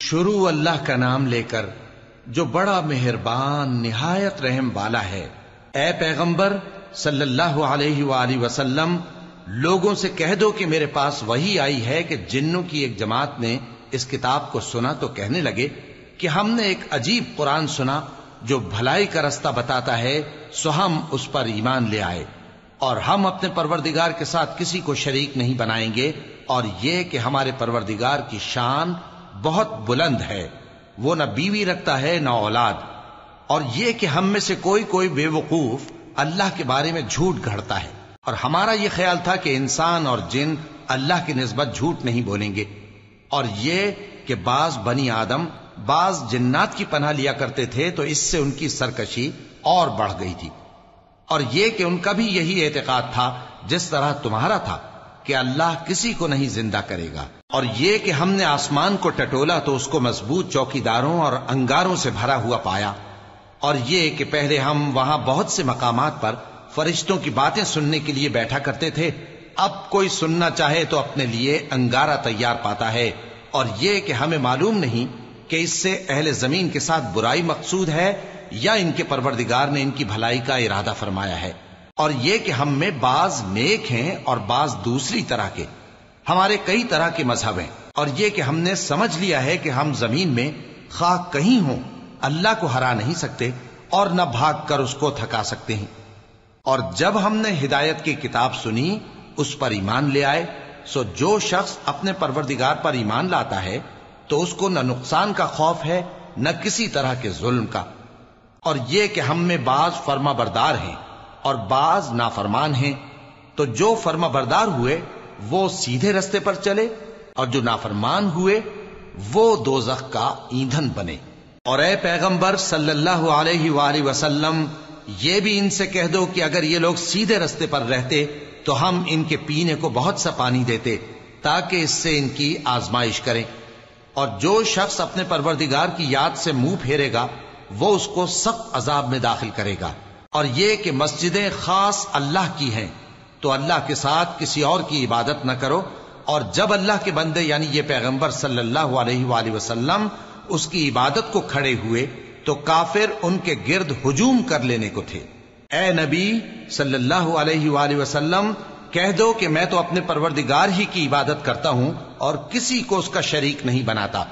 شروع اللہ کا نام لے کر جو بڑا مہربان نہایت رحم والا ہے۔ اے پیغمبر صلی اللہ علیہ وآلہ وسلم، لوگوں سے کہہ دو کہ میرے پاس وحی آئی ہے کہ جنوں کی ایک جماعت نے اس کتاب کو سنا تو کہنے لگے کہ ہم نے ایک عجیب قرآن سنا جو بھلائی کا رستہ بتاتا ہے، سو ہم اس پر ایمان لے آئے، اور ہم اپنے پروردگار کے ساتھ کسی کو شریک نہیں بنائیں گے، اور یہ کہ ہمارے پروردگار کی شان بہت بلند ہے، وہ نہ بیوی رکھتا ہے نہ اولاد، اور یہ کہ ہم میں سے کوئی بے وقوف اللہ کے بارے میں جھوٹ گھڑتا ہے، اور ہمارا یہ خیال تھا کہ انسان اور جن اللہ کی نسبت جھوٹ نہیں بولیں گے، اور یہ کہ بعض بنی آدم بعض جنات کی پناہ لیا کرتے تھے تو اس سے ان کی سرکشی اور بڑھ گئی تھی، اور یہ کہ ان کا بھی یہی اعتقاد تھا جس طرح تمہارا تھا کہ اللہ کسی کو نہیں زندہ کرے گا، اور یہ کہ ہم نے آسمان کو ٹٹولا تو اس کو مضبوط چوکیداروں اور انگاروں سے بھرا ہوا پایا، اور یہ کہ پہلے ہم وہاں بہت سے مقامات پر فرشتوں کی باتیں سننے کے لیے بیٹھا کرتے تھے، اب کوئی سننا چاہے تو اپنے لیے انگارہ تیار پاتا ہے، اور یہ کہ ہمیں معلوم نہیں کہ اس سے اہل زمین کے ساتھ برائی مقصود ہے یا ان کے پروردگار نے ان کی بھلائی کا ارادہ فرمایا ہے، اور یہ کہ ہم میں بعض نیک ہیں اور بعض دوسری طرح کے، ہمارے کئی طرح کے مذہب ہیں، اور یہ کہ ہم نے سمجھ لیا ہے کہ ہم زمین میں خواہ کہیں ہوں اللہ کو ہرا نہیں سکتے اور نہ بھاگ کر اس کو تھکا سکتے ہیں، اور جب ہم نے ہدایت کی کتاب سنی اس پر ایمان لے آئے، سو جو شخص اپنے پروردگار پر ایمان لاتا ہے تو اس کو نہ نقصان کا خوف ہے نہ کسی طرح کے ظلم کا، اور یہ کہ ہم میں بعض فرما بردار ہیں اور بعض نافرمان ہیں، تو جو فرما بردار ہوئے وہ سیدھے رستے پر چلے، اور جو نافرمان ہوئے وہ دوزخ کا ایندھن بنے۔ اور اے پیغمبر صلی اللہ علیہ وآلہ وسلم، یہ بھی ان سے کہہ دو کہ اگر یہ لوگ سیدھے رستے پر رہتے تو ہم ان کے پینے کو بہت سا پانی دیتے تاکہ اس سے ان کی آزمائش کریں، اور جو شخص اپنے پروردگار کی یاد سے منہ پھیرے گا وہ اس کو سخت عذاب میں داخل کرے گا، اور یہ کہ مسجدیں خاص اللہ کی ہیں تو اللہ کے ساتھ کسی اور کی عبادت نہ کرو، اور جب اللہ کے بندے یعنی یہ پیغمبر صلی اللہ علیہ وآلہ وسلم اس کی عبادت کو کھڑے ہوئے تو کافر ان کے گرد ہجوم کر لینے کو تھے۔ اے نبی صلی اللہ علیہ وآلہ وسلم، کہہ دو کہ میں تو اپنے پروردگار ہی کی عبادت کرتا ہوں اور کسی کو اس کا شریک نہیں بناتا،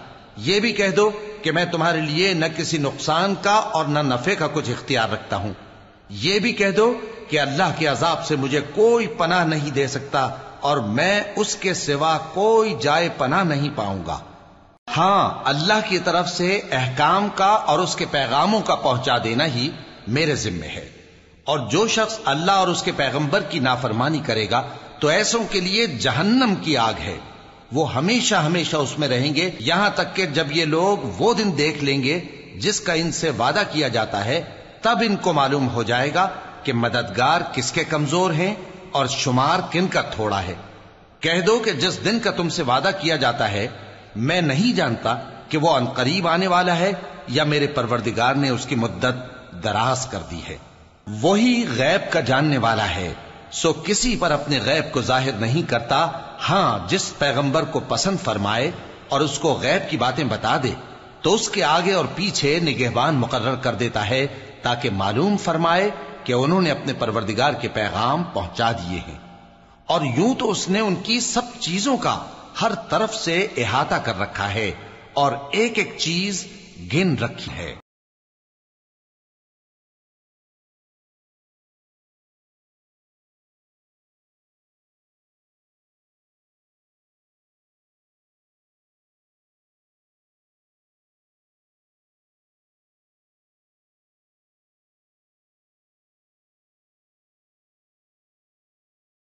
یہ بھی کہہ دو کہ میں تمہارے لیے نہ کسی نقصان کا اور نہ نفع کا کچھ اختیار رکھتا ہوں، یہ بھی کہہ دو کہ اللہ کے عذاب سے مجھے کوئی پناہ نہیں دے سکتا اور میں اس کے سوا کوئی جائے پناہ نہیں پاؤں گا، ہاں اللہ کی طرف سے احکام کا اور اس کے پیغاموں کا پہنچا دینا ہی میرے ذمہ ہے، اور جو شخص اللہ اور اس کے پیغمبر کی نافرمانی کرے گا تو ایسوں کے لیے جہنم کی آگ ہے، وہ ہمیشہ ہمیشہ اس میں رہیں گے، یہاں تک کہ جب یہ لوگ وہ دن دیکھ لیں گے جس کا ان سے وعدہ کیا جاتا ہے، تب ان کو معلوم ہو جائے گا کہ مددگار کس کے کمزور ہیں اور شمار کن کا تھوڑا ہے۔ کہہ دو کہ جس دن کا تم سے وعدہ کیا جاتا ہے میں نہیں جانتا کہ وہ عنقریب آنے والا ہے یا میرے پروردگار نے اس کی مدت دراز کر دی ہے، وہی غیب کا جاننے والا ہے، سو کسی پر اپنے غیب کو ظاہر نہیں کرتا، ہاں جس پیغمبر کو پسند فرمائے اور اس کو غیب کی باتیں بتا دے تو اس کے آگے اور پیچھے نگہبان مقرر کر دیتا ہے تاکہ معلوم فرمائے کہ انہوں نے اپنے پروردگار کے پیغام پہنچا دیے ہیں، اور یوں تو اس نے ان کی سب چیزوں کا ہر طرف سے احاطہ کر رکھا ہے اور ایک ایک چیز گن رکھی ہے۔